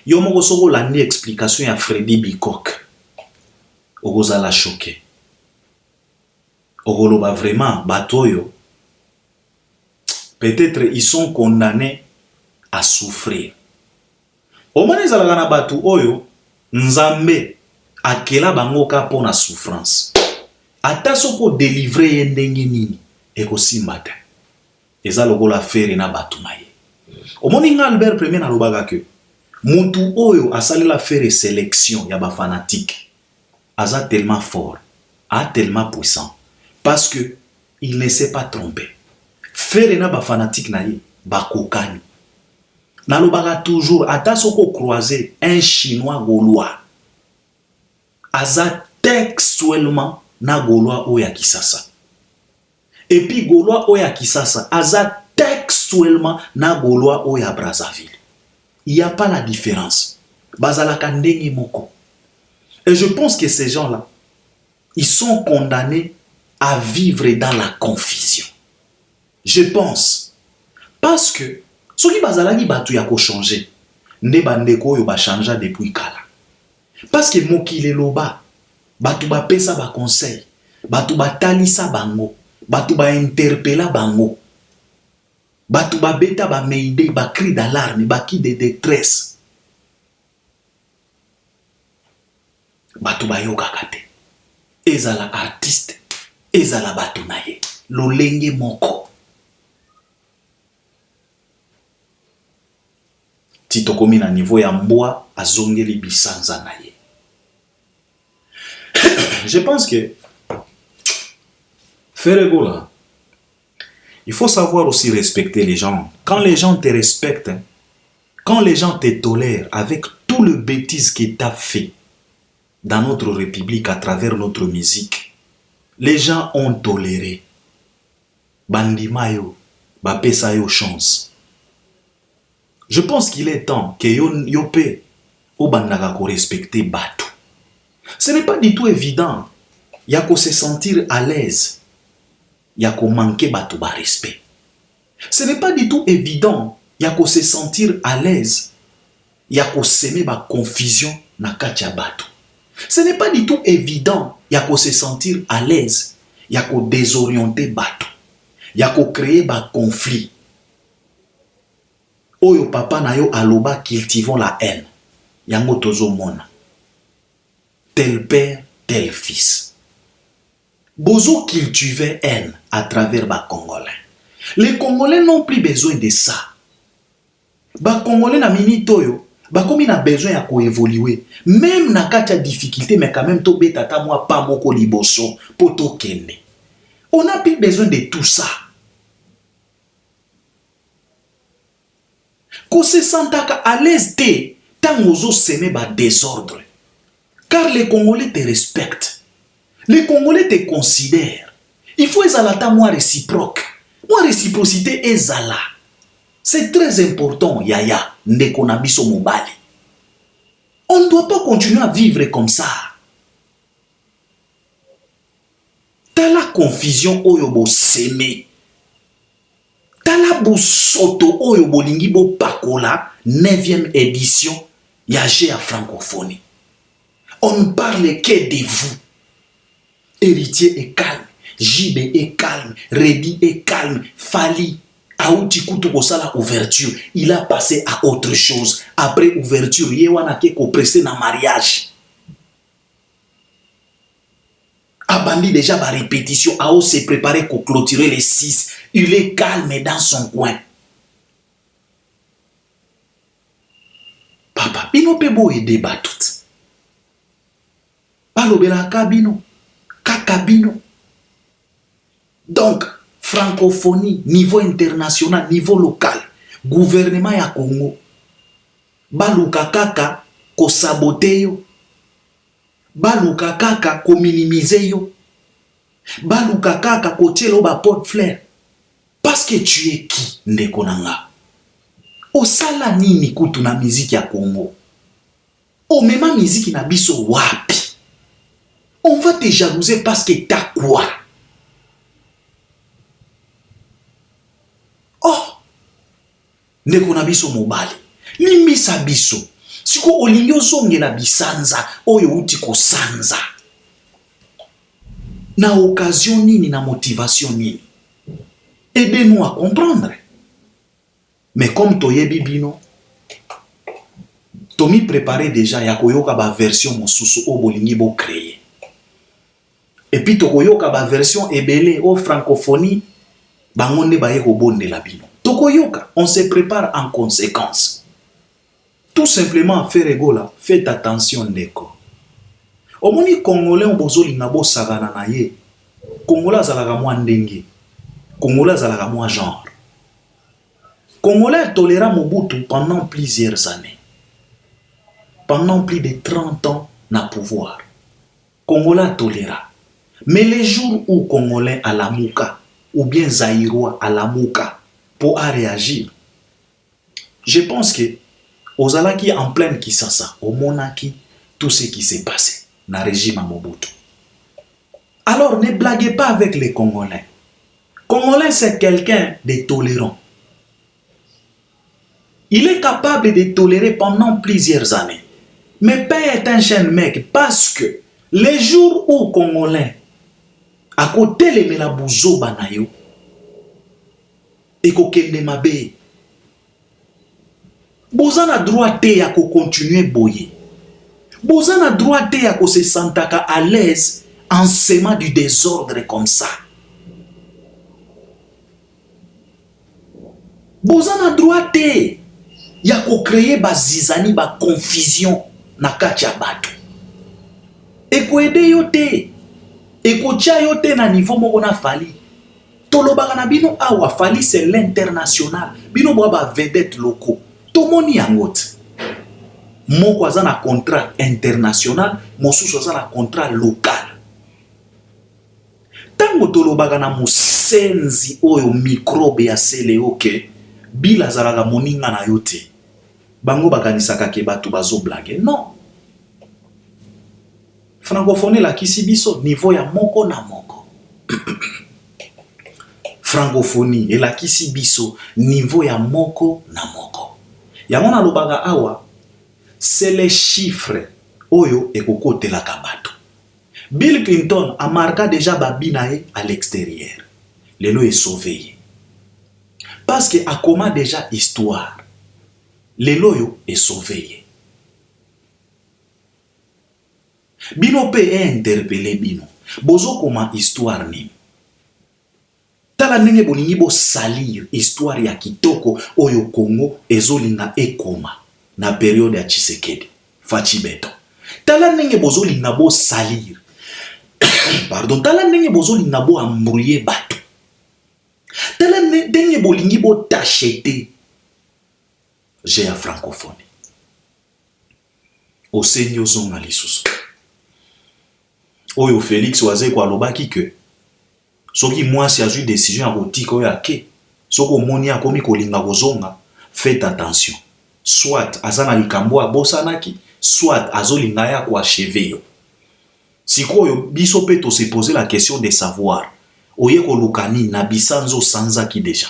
Yo moko soko landi explication ya Freddy Bikok. Ogoza la choqué. Ogoloba vraiment, batoyo, peut-être ils sont condamnés à souffrir. Omane zalaka na batu oyo, nzambe, akela bango ka po na souffrance. Ata soko délivrer ye ndenge nini, eko simbata. Eza lokola fere na batu na ye. Omoni nga Albert Premier na lobaka ke, mutu oyo asali la faire sélection ya ba fanatique. Aza tellement fort, a tellement puissant, parce que il ne s'est pas trompé. Faire na ba fanatique na ye, ba kokani. Na lobaka toujours, ata soko croiser un chinois gaulois. Aza textuellement na gaulois oya kisasa. Et puis gaulois oya kisasa, aza textuellement na gaulois oya Brazzaville. Il n'y a pas la différence. Bazalaka ndenge moko. Et je pense que ces gens-là, ils sont condamnés à vivre dans la confusion. Je pense. Parce que, ce qui bazalaki batu ya ko changer, nde bandeko yo ba changea depuis kala. Parce que mokile loba, batu ba pesa ba conseil, batu ba talisa bango, batu ba interpella bango, batu ba beta ba meide, ba cri d'alarme, ba cri de détresse. Batu ba yoka kate. Ezala artiste, ezala batu naye. Lolenge moko. Tito komi na niveau ya mboa azongeli bisanza naye. Je pense que Ferregola, il faut savoir aussi respecter les gens. Quand les gens te respectent, quand les gens te tolèrent avec tout le bêtise que tu as fait dans notre république à travers notre musique, les gens ont toléré. Bandima yo, bapesa yo chance. Je pense qu'il est temps que yope au bandaka ko respecter batu. Ce n'est pas du tout évident. Yako se sentir à l'aise. Yako manquer batu ba respect. Ce n'est pas du tout évident. Yako se sentir à l'aise. Yako semer ba confusion na katia batu. Ce n'est pas du tout évident. Il y a qu'à se sentir à l'aise. Il y a qu'à désorienter bateau. Il y a qu'à créer un conflit. Oyo papa na yo aloba cultivons la haine. Yango tozo mona. Tel père, tel fils. Bozo cultiver haine à travers les Congolais. Les Congolais n'ont plus besoin de ça. Les Congolais na minute oyo, comme ils ont besoin de évoluer. Même na katia difficulté, mais quand même to betata moi pas moko liboso poto kende. On n'a plus besoin de tout ça. Qu'on se sente à l'aise de tant ozo semer ba désordre. Car les Congolais te respectent. Les Congolais te considèrent. Il faut ezalata moi réciproque. Moi réciprocité ezala. C'est très important, Yaya, ndeko na biso mobali. On ne doit pas continuer à vivre comme ça. T'as la confusion oyo bo seme. T'as la bo soto oyo bo lingi bo pakola 9e édition Yagé à francophonie. On ne parle que de vous. Héritier est calme, JB est calme, Redi est calme, Fali, Aouti Koutou Kosala ouverture. Il a passé à autre chose. Après ouverture, Yewana Keko pressé dans mariage. Abandi déjà ma répétition, Ao s'est préparé pour clôturer les 6. Il est calme dans son coin. Papa, il ne peut pas aider tout. Balobela kabino, kakabino. Donc, francophonie, niveau international, niveau local, gouvernement ya Congo, baluka kaka ko sabote yo, baluka kaka ko minimiser yo, baluka kaka ko tchelo ba porte flair. Parce que tu es qui, ndeko nanga? Osala nini kutu na musique ya Congo? O mema musique na biso wapi? On va te jalouser parce que t'as quoi? Oh! Ndeko na biso mobali. Limbisa biso. Siko olingi ozongela bisanza oyo uti kosanza. Na occasion nini na motivation nini? Aidez-nous à comprendre. Mais comme toyebi bino, Tomi préparé déjà ya koyoka ba version mosusu o bolingi bo créer. Et puis tokoyoka ba version ebele o francophonie bangonde baye ko bonde la bino. Tokoyoka, on se prépare en conséquence. Tout simplement faire egola, faites attention ndeko. Omoni congolais on bozoli na bo sagana na ye. Congolais zalaka mwa ndenge. Congolais zalaka mwa genre. Congolais tolérant Mobutu pendant plusieurs années. Pendant plus de 30 ans na pouvoir. Congolais tolérant. Mais les jours où Congolais à la mouka, ou bien Zaïrois à la mouka, pour réagir, je pense que aux Alaki en pleine Kisasa, au Monaki, tout ce qui s'est passé dans le régime à Mobutu. Alors ne blaguez pas avec les Congolais. Congolais, c'est quelqu'un de tolérant. Il est capable de tolérer pendant plusieurs années. Mais père est un jeune mec parce que les jours où Congolais à côté les melabouzo banayo et kokende mabe bozana droit te ya ko continuer boyer bozana droit te ya ko se sentaka à l'aise en semant du désordre comme ça bozana droit te ya ko créer ba zizani ba confusion na kati ya bato et ko aider yo te et kotia yo te na niveau moko na Fali. Tolobaka na bino awa Fali c'est l'international. Bino boba vedette locaux. Tomoni yangote. Moko aza na contrat international, mosusu aza na contrat local. Tango tolobaka na musenzi oyo microbe ya sele oke, bila zalaka moninga na yo te. Bango bakanisaka ke bato bazo blague. Non. Francophonie la kisibiso niveau ya moko na moko. Francophonie et la kisibiso niveau ya moko na moko. Yamona lobaga awa, c'est les chiffres oyo ekokotelaka bato. Bill Clinton a marqué déjà babinae à l'extérieur. Lelo est sauvé. Parce que a comment déjà histoire. Lelo yo est sauvé. Bino pe est interpellé bino. Bozo comment histoire ni. Tala ndenge bolingi bo salir histoire ya kitoko oyo Congo ezolinga ekoma na période ya Tshisekedi. Fachi Beto. Tala ndenge bozo linga bo salir. Pardon, tala ndenge bozo linga bo embrouiller bato. Tala ndenge bolingi bo tachete. J'ai la francophonie. Au Seigneur zonga lisusu. Oyo Félix waze kwa lobaki que soki mwasi azwi décision ya kotika oyo ake soko moni akomi kolinga kozonga, faites attention. Soit azana likambo abosanaki, soit azolinga ya kwa achever yo. Sikoyo biso pe to se poser la question de savoir oye kolukani na bisanzo sanzaki déjà.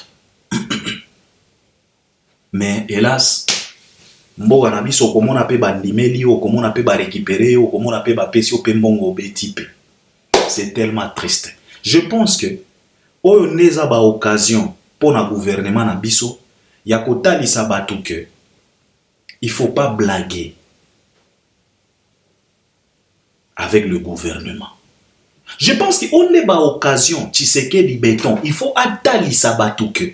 Mais hélas mboga na biso komona pe bandimeli yo, komona pe ba récupérer yo, komona pe ba pesi yo pe mbongo betipe. C'est tellement triste. Je pense que oyo neza ba occasion pour na gouvernement na biso ya kotalisa batu que il faut pas blaguer avec le gouvernement. Je pense qu'on n'est pas occasion Tshisekedi béton, il faut atalisa batu que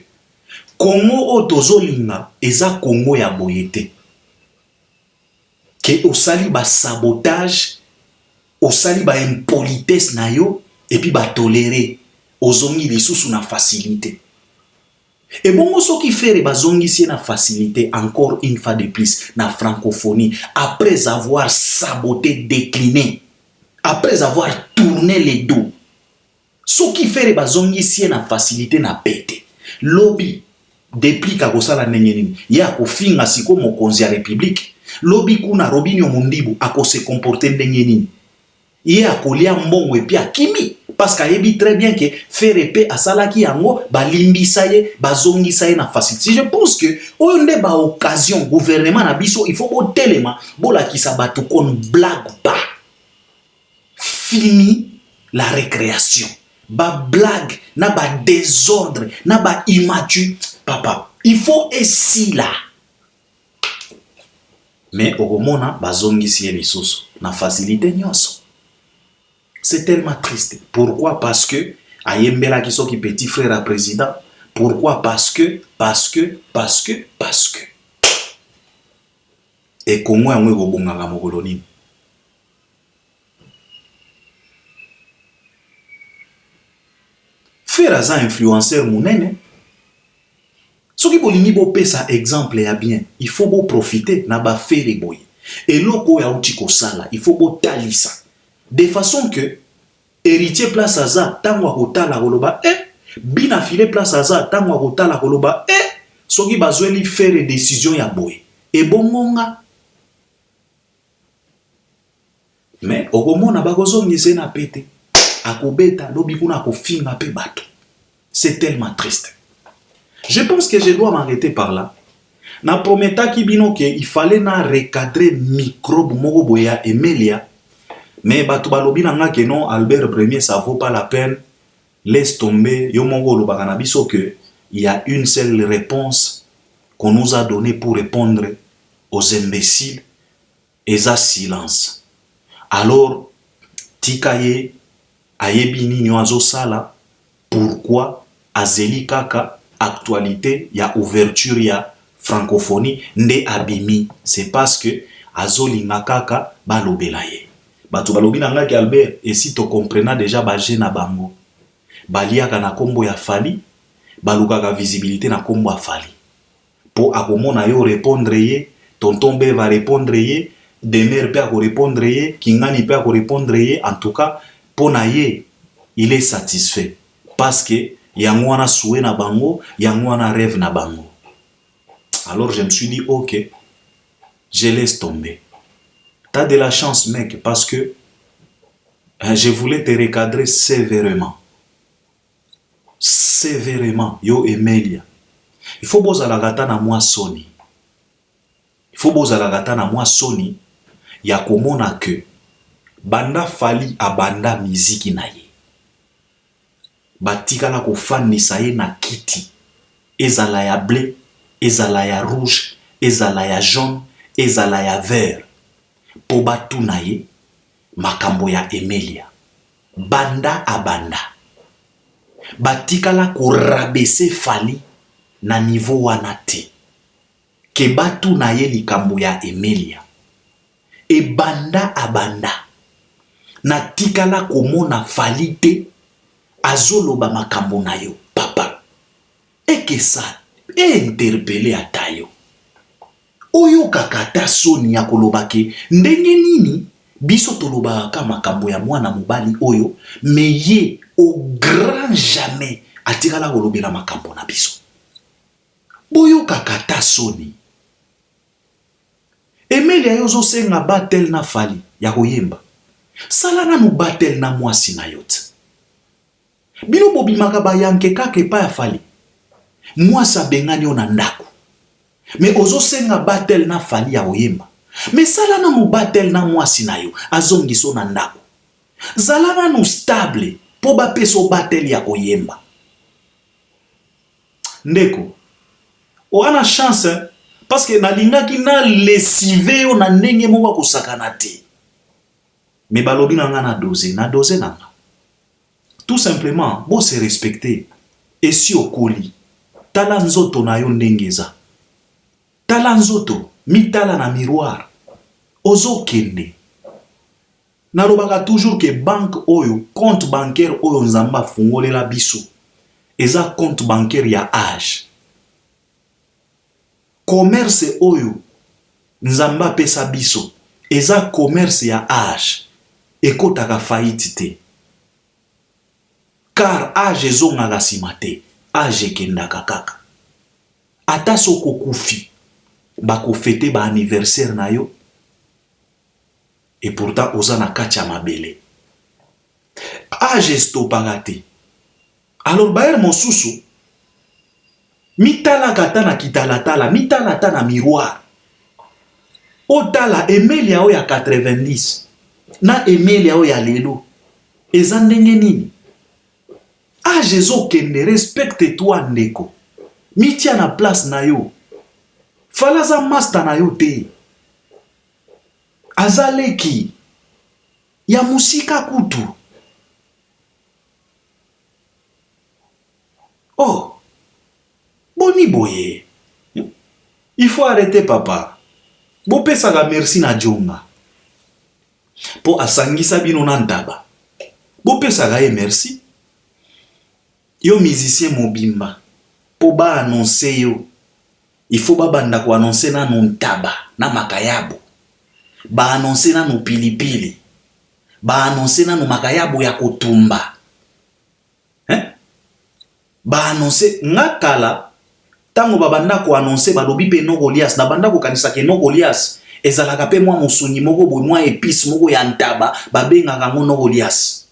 Congo otozolinga eza Congo ya boyete. Que osali ba sabotage, osali ba impolitesse na yo, et puis ba tolérer ozongi lisusu na facilité. Et bon, ce qui fait bazongi si na facilité encore une fois de plus na francophonie après avoir saboté, décliné, après avoir tourné les dos. Ce qui fait bazongi si na facilité na pété. Lobby depuis kakosala nenyenini ya kofinga siko mokonzi ya république. Lobby kuna Robinho Mundibu ako se comporter ndenyenini. Ye akolia mbongo epi akimi parce qu'il très bien que faire épée à salaki yango balimbisa ye bazongisa ye na facilité. Je pense que on ba occasion gouvernement na biso il faut bo telema bola kisa batu kon blague ba. Fini la récréation. Ba blague na ba désordre na ba immature papa. Il faut essayer là. Mais au moment bazongisi ye lisusu na facilité nyonso. C'est tellement triste. Pourquoi? Parce que Ayembela qui sont qui petit frère à président. Pourquoi? Parce que. Et Congo a mwe gobonga ga mokoloni. Faire ça influenceur munene. Ce qui bolini bo pesa exemple ya bien. Il faut bo profiter na ba faire boy. Et loko ya uti kosala, il faut bo talisa. De façon que héritier place aza tango akotala koloba bina file place aza tango akotala koloba soki bazweli faire décision ya boye et bongonga mais okomona bakozongisa na pete akobeta lobi kuna akofinga pe bato. C'est tellement triste. Je pense que je dois m'arrêter par là. Na prometaki bino ke il fallait na recadrer microbe moko boya Emelia. Mais bato balobi nanga que non Albert Premier ça vaut pas la peine. Laisse tomber yo mongo lo bakana biso que il y a une seule réponse qu'on nous a donnée pour répondre aux imbéciles et ça silence. Alors tikaye ayebini nyoazo sala pourquoi azeli kaka actualité ya ouverture ya francophonie nde abimi c'est parce que azolinga kaka balobelaye. Bato balobi nanga ki Albert et si to comprena déjà baje na bango baliaka na kombo ya fali balukaka visibilité na kombo ya fali po akomona yo répondre ye tonton B va répondre ye Demer pe ako répondre ye Kingani pe ako répondre ye en tout cas po na ye il est satisfait parce que yango wana souhait na bango yango wana rêve na bango. Alors je me suis dit ok je laisse tomber. T'as de la chance, mec, parce que je voulais te recadrer sévèrement. Sévèrement, yo Emelia. Il faut boza la gata na moi Sony. Il faut boza la gata na moi Sony. ya komona que banda Fally abanda miziki na ye batikala kofandisa ye na kiti ezala ya bleu, ezala ya rouge, ezala ya jaune, ezala ya vert po batuna ye makambo ya Emilia banda abanda batikala korabese Fally na niveau wana te ke batuna ye likambo ya Emilia e banda abanda na tikala komona Fally te azoloba makambo na yo papa eke sa interpele atayo oyo kakata soni ya koloba ke ndenge nini biso toloba ka makambo ya mwana mobali oyo me ye au grand jamais atikala kolobela makambo na biso boyo kakata soni Emilia yozo senga batel na Fally ya koyemba sala na batel na mwasi na yote bino bobimaka bayanke kake pa ya Fally mwasa bengani ona ndako me ozo senga batel na Fally ya koyemba me sala na batel na mwasi na yo azongiso na ndako zala na no stable po ba peso batel ya koyemba ndeko oana chance parce que nalingaki na lesive yo na ndenge moko kosakana te me balobi na nga na dose na nga tout simplement bo se respecter et si okoli tala nzoto na yo ndenge eza tala nzoto mitala na miroir ozo kende nalobaka toujours que banque oyo compte bancaire oyo nzamba fungolela biso eza compte bancaire ya âge commerce oyo nzamba pesa biso eza commerce ya âge ekotaka faillite te car âge ezongaka nsima te âge ekendaka kaka ata soko kufi bakofete ba anniversaire na yo et pourtant oza na kati ya mabele âge stopaka te alors baer mosusu mitalaka ta na kitalatala mitala ta na miroir otala Emilia oyo ya 90 na Emilia oyo ya lelo eza ndenge nini âge ezokende respecte toi ndeko mitia na place na yo Fally aza master na yo te azaleki ya musika kutu oh boni boye il faut arrêter papa bo pesaka merci na jonga po asangisa bino na ntaba bo pesaka ye merci yo musicien mobimba po ba annoncer yo il faut ba banda ko annoncer na ntaba na makayabo ba annoncer na pilipili ba annoncer na makayabo ya kotumba ba annoncer ngakala tango babanda ko annoncer balobi pe no Goliath na banda ko kanisa ke no Goliath ezalaka pe mwa musuni moko boy mwa épice moko ya ntaba babengaka ngo no Goliath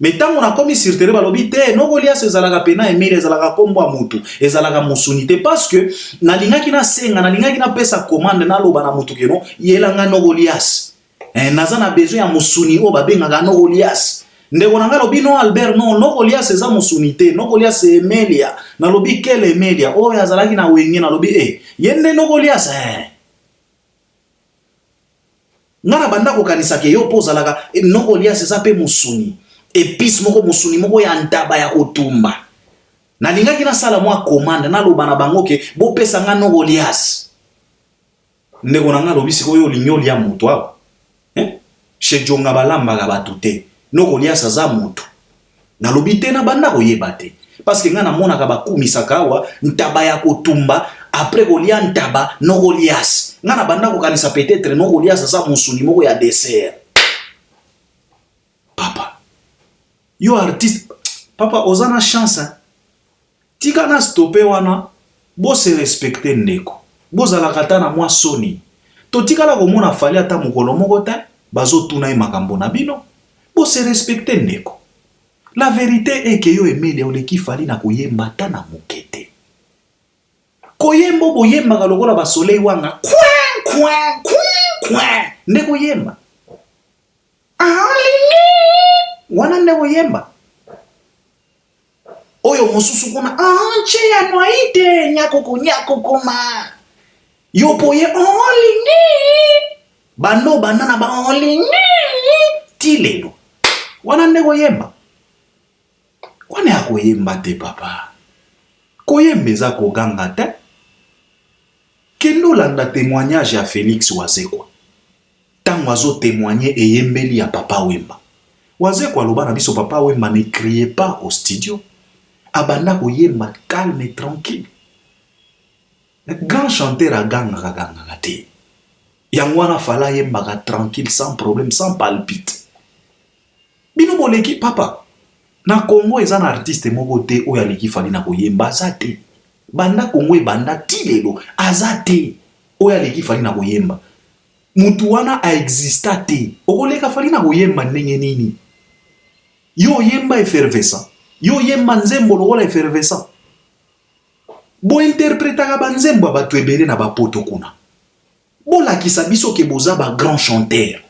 mais tango na komi sur terre balobi te no Goliath ezalaka pe na Emilia ezalaka kombo mutu ezalaka musuni te parce que nalingaki na senga nalingaki na pesa commande na loba na mutu keno yelanga no Goliath naza na besoin ya musuni o babengaka no Goliath ndeko nanga lobi no Albert no Goliath eza musuni te no Goliath Emilia na lobi kele Emilia o yazalaki na wenge na lobi yende no Goliath ngana banda ko kanisa ke yo pozalaka no Goliath eza pe musuni épice moko musuni moko ya ntaba ya kotumba nalingaki na sala mwa commande na loba na bango ke bo pesa nga no Goliath ndeko nanga lobi sikoyo linyoli ya mutu awa chez jonga balamba ga batute no Goliath aza mutu na lobi te na banda koyeba te parce que nga na mona ka bakumisaka awa ntaba ya kotumba après Goliath ntaba no Goliath nga na banda ko kanisa peut-être no Goliath aza musuni moko ya dessert papa yo artiste papa ozana chance tika na stopé wana bo se respecter ndeko bo zalaka ta na mwa soni to tika la komona Fally ata mokolo moko ta bazo tuna ye makambo na bino bo se respecter ndeko la vérité est que yo Emilia oleki Fally na koyemba ta na mokete koyembo boyemba ka lokola ba soleil wanga Kwen, ndeko yemba. Alingi, wana ndeko yemba. Oyo mosusu kuna, che ya noite, nyakoko ma. Yopoye, alingi. Bando banana ba alingi. Tilelo. Wana ndeko yemba. Wana ya koyemba te papa. Koyembeza koganga te. Kendo landa témoignage ya Félix Wazekwa. Tant wazo témoigner eyembeli ya papa Wemba. Wazekwa loba na biso papa Wemba ne criez pas au studio. Abanda koyemba calme et tranquille. Grand chanteur a ganga te. Yangwana fala yemba tranquille sans problème, sans palpite. Bino boleki papa. Na Congo ezana artiste moko te oya leki fali na koyemba azate. Banda Congo banda tilelo azate oya leki fali na koyemba. Mutu wana a exista te. Okoleka fali na koyemba ndenge nini? Yo yemba effervescent. Yo yemba nzembo lokola effervescent. Bo interpretaka ba nzembo ba twebele na ba poto kuna. Bo lakisa biso ke boza ba grand chanteur.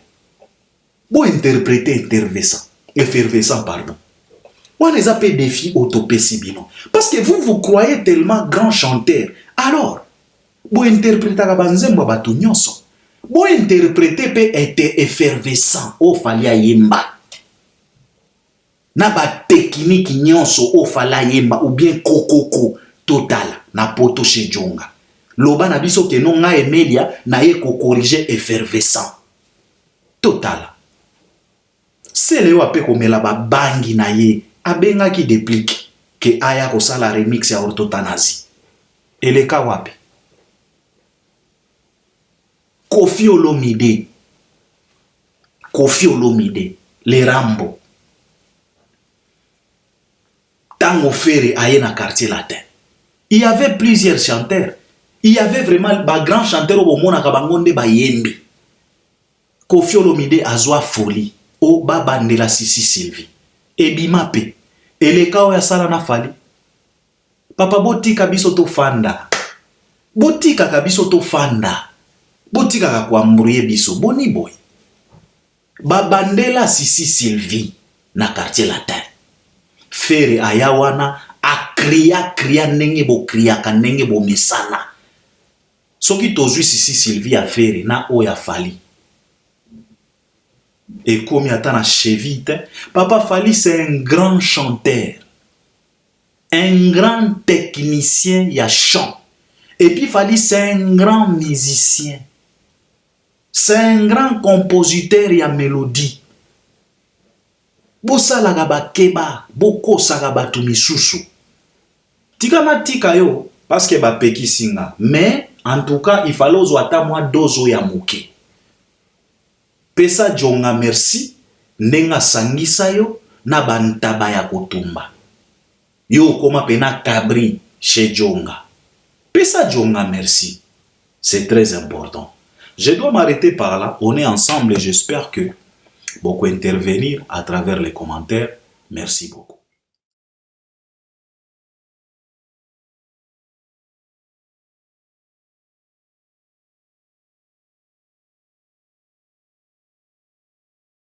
Bo interpréter effervescent pardon. On les appelle défi autopessibino. Parce que vous croyez tellement grand chanteur. Alors, vous interprétez la banzembo batu nyonso. Vous interprétez peut être effervescent au falia yemba. Na ba technique nyonso au falia yemba ou bien kokoko total na poto chez Djonga. Loba na biso ke non nga Emelia na ye ko corriger effervescent. Total. C'est le wape komela ba bangi na ye. Abenga ki déplique que aya kosala remix ya orthotanasie. Eleka wapi? Kofi Olomide, les Rambo. Tango Ferre aye na quartier latin. Il y avait plusieurs chanteurs. Il y avait vraiment ba grand chanteur au mona kabangonde ba yembi. Kofi Olomide azwa folie o babandela Sisi Sylvie. Ebimape eleka oya sala na fali papa botika biso to fanda botika kabiso to fanda botika ka kwambruye biso boni boy babandela Sisi Sylvie na quartier latin Ferre ayawana a cria ndenge bo cria ka ndenge bo mesana soki tozwi Sisi Sylvie a Ferre na oya fali. Et comme il y a tant de cheville, Papa Fally c'est un grand chanteur, un grand technicien, il y a chant. Et puis Fally c'est un grand musicien, c'est un grand compositeur, il y a mélodie. Bosa la gaba keba, boko sagaba tumisusu. Tika na tika yo, parce que ba peki singa. Mais en tout cas, il fallait ozwata mwa dozo ya muke. Pesa Djonga merci nenga sangisa yo na bantaba ya kotumba. Yo koma pena kabri chez Djonga. Pesa Djonga merci. C'est très important. Je dois m'arrêter par là. On est ensemble et j'espère que beaucoup intervenir à travers les commentaires. Merci beaucoup.